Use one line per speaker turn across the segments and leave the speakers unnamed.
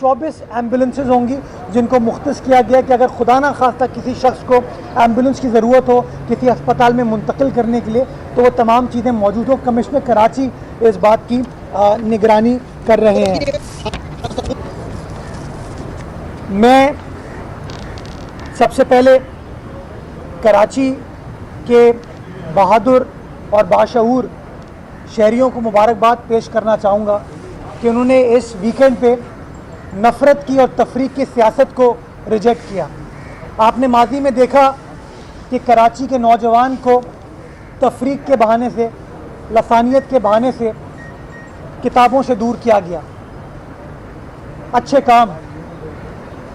24 ambulances होंगी जिनको मुख्तस किया गया कि अगर खुदा ना खास्ता किसी शख्स को एम्बुलेंस की ज़रूरत हो किसी अस्पताल में मुंतकिल करने के लिए तो वो तमाम चीज़ें मौजूद हो। कमिश्नर कराची इस बात की निगरानी कर रहे हैं। मैं सबसे पहले कराची के बहादुर और बाशऊर शहरियों को मुबारकबाद पेश करना चाहूँगा कि उन्होंने इस वीकेंड पे नफ़रत की और तफरीक की सियासत को रिजेक्ट किया। आपने माजी में देखा कि कराची के नौजवान को तफरीक के बहाने से, लसानियत के बहाने से किताबों से दूर किया गया। अच्छे काम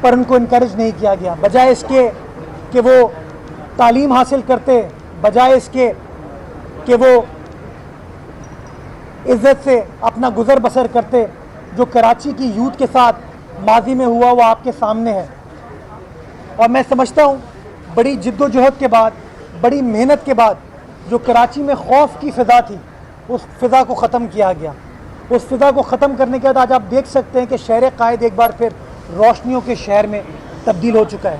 पर उनको इनकरेज नहीं किया गया। बजाय इसके कि वो तालीम हासिल करते, बजाय इसके कि वो इज़्ज़त से अपना गुज़र बसर करते, जो कराची की यूथ के साथ माजी में हुआ वो आपके सामने है। और मैं समझता हूँ बड़ी जिद्दोजहद के बाद, बड़ी मेहनत के बाद जो कराची में खौफ की फ़िज़ा थी उस फ़िज़ा को ख़त्म किया गया। उस फ़िज़ा को ख़त्म करने के बाद आज आप देख सकते हैं कि शहर कायद एक बार फिर रोशनियों के शहर में तब्दील हो चुका है।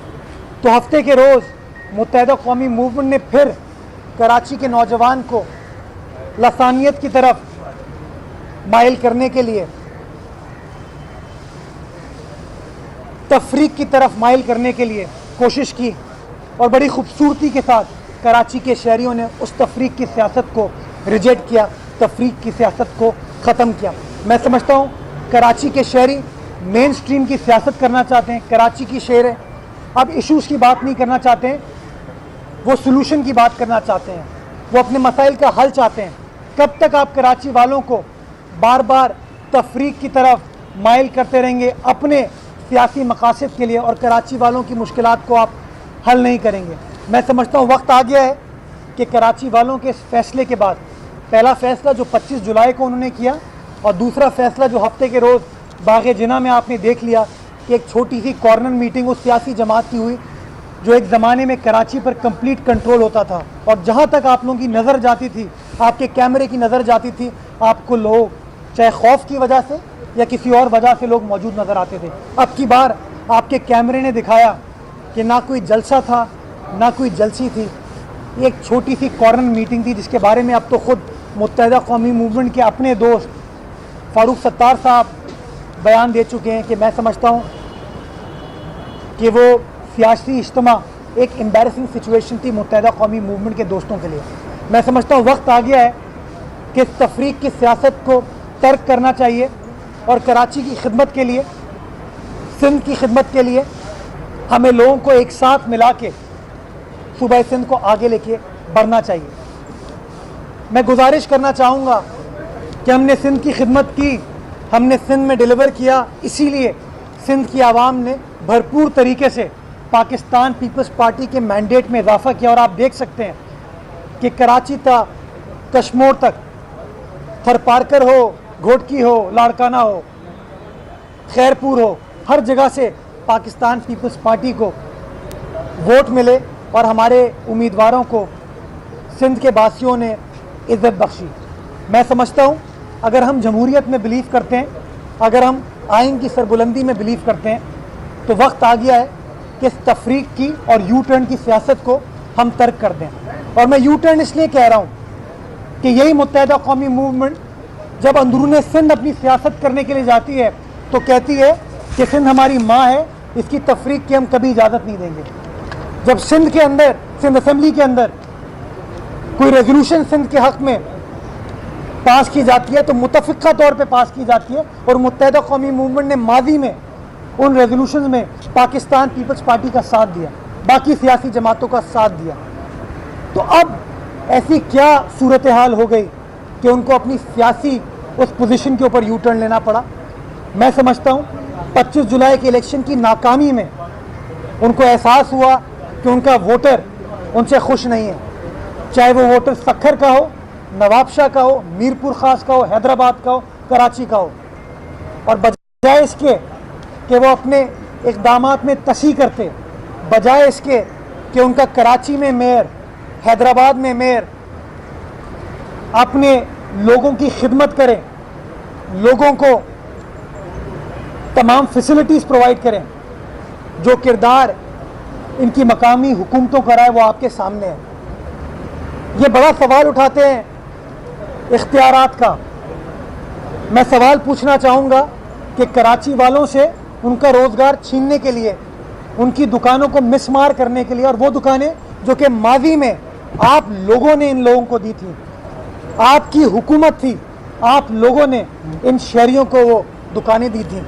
तो हफ्ते के रोज़ मुत्तहिदा कौमी मूवमेंट ने फिर कराची के नौजवान को लसानियत की तरफ माइल करने के लिए, तफरीक की तरफ माइल करने के लिए कोशिश की और बड़ी खूबसूरती के साथ कराची के शहरियों ने उस तफरीक की सियासत को रिजेक्ट किया, तफरीक की सियासत को ख़त्म किया। मैं समझता हूँ कराची के शहरी मेन स्ट्रीम की सियासत करना चाहते हैं। कराची की शहर अब इश्यूज़ की बात नहीं करना चाहते हैं, वो सलूशन की बात करना चाहते हैं, वो अपने मसाइल का हल चाहते हैं। कब तक आप कराची वालों को बार बार तफरीक की तरफ माइल करते रहेंगे अपने सियासी मकासद के लिए और कराची वालों की मुश्किलात को आप हल नहीं करेंगे। मैं समझता हूँ वक्त आ गया है कि कराची वालों के इस फैसले के बाद, पहला फ़ैसला जो 25 जुलाई को उन्होंने किया और दूसरा फ़ैसला जो हफ्ते के रोज़ बाग़ जिना में आपने देख लिया कि एक छोटी सी कॉर्नर मीटिंग उस सियासी जमात की हुई जो एक ज़माने में कराची पर कंप्लीट कंट्रोल होता था और जहाँ तक आप लोगों की नज़र जाती थी, आपके कैमरे की नज़र जाती थी, आपको लोग चाहे खौफ की वजह से या किसी और वजह से लोग मौजूद नज़र आते थे। अब की बार आपके कैमरे ने दिखाया कि ना कोई जलसा था ना कोई जलसी थी, ये एक छोटी सी कॉर्नर मीटिंग थी जिसके बारे में अब तो ख़ुद मुत्तहिदा कौमी मूवमेंट के अपने दोस्त फ़ारूक सत्तार साहब बयान दे चुके हैं कि मैं समझता हूँ कि वो सियासी इज्तिमा एक एम्बैरसिंग सिचुएशन थी मुत्तहिदा कौमी मूवमेंट के दोस्तों के लिए। मैं समझता हूँ वक्त आ गया है कि इस तफरीक की सियासत को तर्क करना चाहिए और कराची की खिदमत के लिए, सिंध की खिदमत के लिए हमें लोगों को एक साथ मिला के सूबा सिंध को आगे लेके बढ़ना चाहिए। मैं गुजारिश करना चाहूँगा कि हमने सिंध की खिदमत की, हमने सिंध में डिलीवर किया, इसीलिए सिंध की आवाम ने भरपूर तरीके से पाकिस्तान पीपल्स पार्टी के मैंडेट में इजाफा किया। और आप देख सकते हैं कि कराची तक, कश्मोर तक, थरपारकर हो, घोटकी हो, लाड़काना हो, खैरपुर हो, हर जगह से पाकिस्तान पीपल्स पार्टी को वोट मिले और हमारे उम्मीदवारों को सिंध के वासियों ने इज़्ज़त बख्शी। मैं समझता हूँ अगर हम जमहूरियत में बिलीव करते हैं, अगर हम आइन की सरबुलंदी में बिलीव करते हैं तो वक्त आ गया है कि इस तफरीक की और यू टर्न की सियासत को हम तर्क कर दें। और मैं यू टर्न इसलिए कह रहा हूँ कि यही मुत्तहिदा कौमी मूवमेंट जब अंदरूने सिंध अपनी सियासत करने के लिए जाती है तो कहती है कि सिंध हमारी माँ है, इसकी तफरीक की हम कभी इजाज़त नहीं देंगे। जब सिंध के अंदर, सिंध असम्बली के अंदर कोई रेजोल्यूशन सिंध के हक़ में पास की जाती है तो मुतफ़िक़ा तौर पे पास की जाती है और मुत्तहिदा कौमी मूवमेंट ने माजी में उन रेजोल्यूशन में पाकिस्तान पीपल्स पार्टी का साथ दिया, बाकी सियासी जमातों का साथ दिया। तो अब ऐसी क्या सूरत हाल हो गई कि उनको अपनी सियासी उस पोजीशन के ऊपर यू टर्न लेना पड़ा। मैं समझता हूँ 25 जुलाई के इलेक्शन की नाकामी में उनको एहसास हुआ कि उनका वोटर उनसे खुश नहीं है, चाहे वो वोटर सक्खर का हो, नवाबशाह का हो, मीरपुर ख़ास का हो, हैदराबाद का हो, कराची का हो। और बजाय इसके कि वो अपने इक़दामात में तसी करते, बजाय इसके कि उनका कराची में मेयर, हैदराबाद में मेयर अपने लोगों की खिदमत करें, लोगों को तमाम फैसिलिटीज़ प्रोवाइड करें। जो किरदार इनकी मकामी हुकूमतों का रहा है वो आपके सामने है। ये बड़ा सवाल उठाते हैं इख्तियारात का। मैं सवाल पूछना चाहूँगा कि कराची वालों से उनका रोज़गार छीनने के लिए, उनकी दुकानों को मिसमार करने के लिए, और वो दुकानें जो कि माजी में आप लोगों ने इन लोगों को दी थी, आपकी हुकूमत थी, आप लोगों ने इन शहरियों को वो दुकानें दी थी,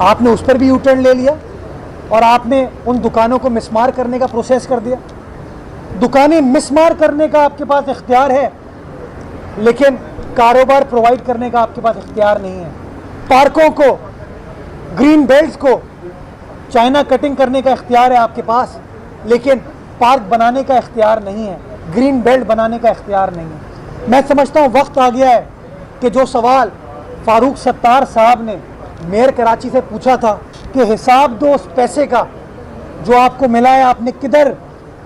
आपने उस पर भी यू टर्न ले लिया और आपने उन दुकानों को मिसमार करने का प्रोसेस कर दिया। दुकानें मिसमार करने का आपके पास इख्तियार है, लेकिन कारोबार प्रोवाइड करने का आपके पास इख्तियार नहीं है। पार्कों को, ग्रीन बेल्ट्स को चाइना कटिंग करने का इख्तियार है आपके पास, लेकिन पार्क बनाने का इख्तियार नहीं है, ग्रीन बेल्ट बनाने का इख्तियार नहीं है। मैं समझता हूँ वक्त आ गया है कि जो सवाल फारूक सत्तार साहब ने मेयर कराची से पूछा था कि हिसाब दो उस पैसे का जो आपको मिला है, आपने किधर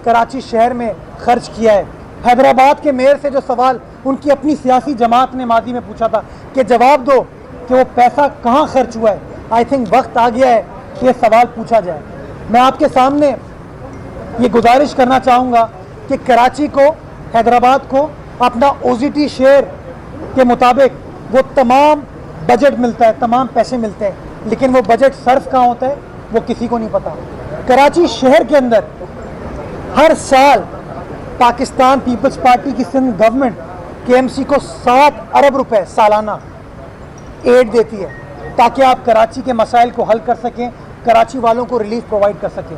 कराची शहर में खर्च किया है। हैदराबाद के मेयर से जो सवाल उनकी अपनी सियासी जमात ने माजी में पूछा था कि जवाब दो कि वो पैसा कहाँ खर्च हुआ है, आई थिंक वक्त आ गया है कि ये सवाल पूछा जाए। मैं आपके सामने ये गुजारिश करना चाहूँगा कि कराची को, हैदराबाद को अपना OZT शेयर के मुताबिक वो तमाम बजट मिलता है, तमाम पैसे मिलते हैं, लेकिन वो बजट सर्फ कहाँ होता है वो किसी को नहीं पता। कराची शहर के अंदर हर साल पाकिस्तान पीपल्स पार्टी की सिंध गवर्नमेंट KMC को 7 अरब रुपए सालाना एड देती है ताकि आप कराची के मसाइल को हल कर सकें, कराची वालों को रिलीफ प्रोवाइड कर सकें।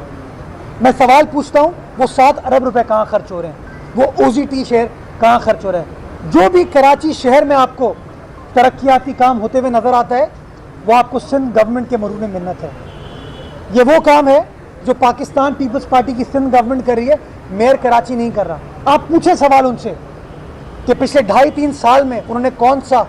मैं सवाल पूछता हूँ, वो 7 अरब रुपए कहाँ खर्च हो रहे हैं, वो OZT शेयर कहाँ खर्च हो रहा है। जो भी कराची शहर में आपको तरक्याती काम होते हुए नज़र आता है वो आपको सिंध गवर्नमेंट के मरूने मिन्नत है। ये वो काम है जो पाकिस्तान पीपल्स पार्टी की सिंध गवर्नमेंट कर रही है, मेयर कराची नहीं कर रहा। आप पूछे सवाल उनसे कि पिछले 2.5-3 साल में उन्होंने कौन सा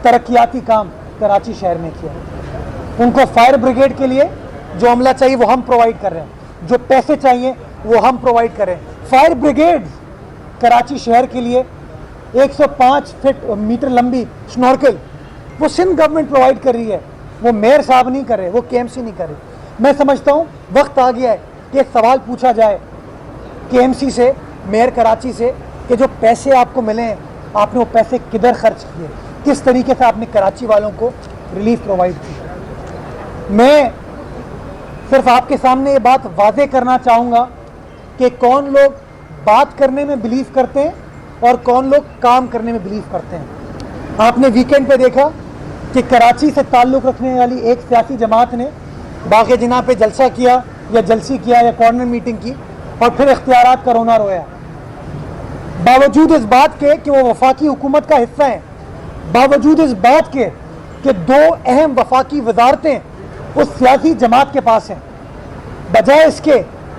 तरक्याती काम कराची शहर में किया। उनको फायर ब्रिगेड के लिए जो अमला चाहिए वो हम प्रोवाइड कर रहे हैं, जो पैसे चाहिए वो हम प्रोवाइड कर रहे हैं। फायर ब्रिगेड कराची शहर के लिए 105 मीटर लंबी स्नॉर्कल वो सिंध गवर्नमेंट प्रोवाइड कर रही है, वो मेयर साहब नहीं कर रहे, वो KMC नहीं कर रही। मैं समझता हूँ वक्त आ गया है कि सवाल पूछा जाए KMC से, मेयर कराची से, कि जो पैसे आपको मिले हैं आपने वो पैसे किधर खर्च किए, किस तरीके से आपने कराची वालों को रिलीफ प्रोवाइड की। मैं सिर्फ आपके सामने ये बात वाज़े करना चाहूँगा कि कौन लोग बात करने में बिलीव करते हैं और कौन लोग काम करने में बिलीव करते हैं। आपने वीकेंड पे देखा कि कराची से ताल्लुक़ रखने वाली एक सियासी जमात ने बाग़े जिना पे जलसा किया या जलसी किया या कॉर्नर मीटिंग की और फिर इख्तियारात का रोना रोया, बावजूद इस बात के कि वो वफाकी हुकूमत का हिस्सा हैं, बावजूद इस बात के कि 2 अहम वफाकी वजारतें उस सियासी जमात के पास हैं। बजाय इसके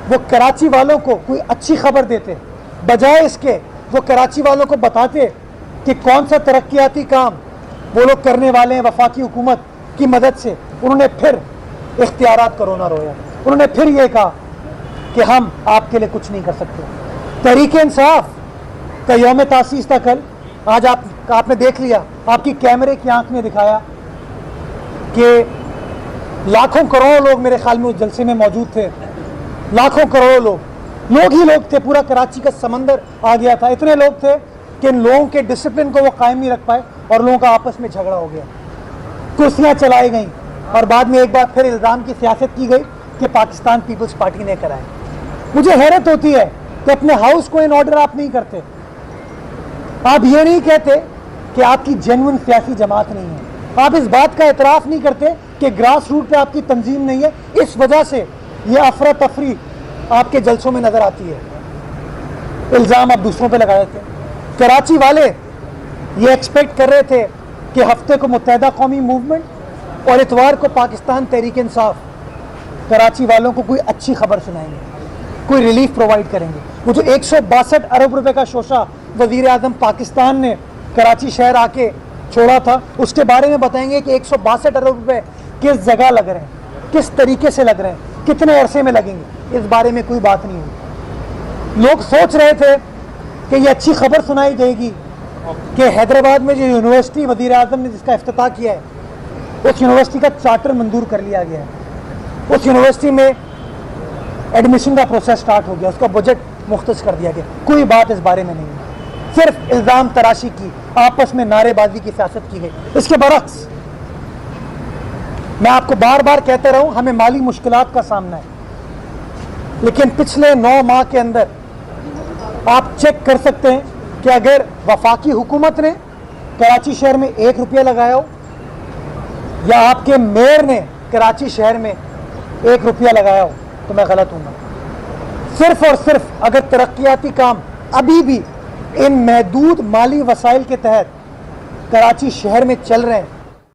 वो कराची वालों को कोई अच्छी खबर देते, बजाय इसके वो कराची वालों को बताते कि कौन सा तरक्याती काम वो लोग करने वाले हैं वफाकी हुकूमत की मदद से, उन्होंने फिर इख्तियारात का रोना रोया। उन्होंने फिर ये कहा कि हम आपके लिए कुछ नहीं कर सकते। तहरीक-ए-इंसाफ का यौम तासीस था कल, आज आपने देख लिया, आपकी कैमरे की आंख ने दिखाया कि लाखों करोड़ों लोग मेरे ख्याल में उस जलसे में मौजूद थे। लाखों करोड़ों लोग ही लोग थे, पूरा कराची का समंदर आ गया था। इतने लोग थे कि इन लोगों के डिसिप्लिन को वो कायम नहीं रख पाए और लोगों का आपस में झगड़ा हो गया, कुर्सियाँ चलाई गई और बाद में एक बार फिर इल्ज़ाम की सियासत की गई कि पाकिस्तान पीपल्स पार्टी ने कराए। मुझे हैरत होती है कि अपने हाउस को इन ऑर्डर आप नहीं करते। आप ये नहीं कहते कि आपकी जेन्युइन सियासी जमात नहीं है, आप इस बात का एतराफ़ नहीं करते कि ग्रास रूट पे आपकी तंजीम नहीं है। इस वजह से ये अफरा तफरी आपके जलसों में नज़र आती है, इल्ज़ाम आप दूसरों पे लगा देते। कराची वाले ये एक्सपेक्ट कर रहे थे कि हफ्ते को मुत्तहिदा कौमी मूवमेंट और इतवार को पाकिस्तान तहरीक इंसाफ कराची वालों को कोई अच्छी खबर सुनाएंगे, कोई रिलीफ प्रोवाइड करेंगे। वो जो 162 अरब रुपए का शोशा वज़ीर आज़म पाकिस्तान ने कराची शहर आके छोड़ा था, उसके बारे में बताएंगे कि 162 अरब रुपए किस जगह लग रहे हैं, किस तरीके से लग रहे हैं, कितने अरसे में लगेंगे, इस बारे में कोई बात नहीं हुई। लोग सोच रहे थे कि ये अच्छी खबर सुनाई देगी कि हैदराबाद में जो यूनिवर्सिटी वज़ीर आज़म ने जिसका इफ्तिताह किया है, उस यूनिवर्सिटी का चार्टर मंजूर कर लिया गया है, उस यूनिवर्सिटी में एडमिशन का प्रोसेस स्टार्ट हो गया, उसका बजट मुख्तस कर दिया गया, कोई बात इस बारे में नहीं है। सिर्फ इल्ज़ाम तराशी की, आपस में नारेबाजी की सियासत की गई। इसके बरक्स मैं आपको बार बार कहता रहा हूं, हमें माली मुश्किलात का सामना है, लेकिन पिछले 9 माह के अंदर आप चेक कर सकते हैं कि अगर वफाकी हुकूमत ने कराची शहर में 1 रुपया लगाया हो या आपके मेयर ने कराची शहर में 1 रुपया लगाया हो तो मैं गलत हूँगा। सिर्फ और सिर्फ अगर तरक्याती काम अभी भी इन महदूद माली वसाइल के तहत कराची शहर में चल रहे हैं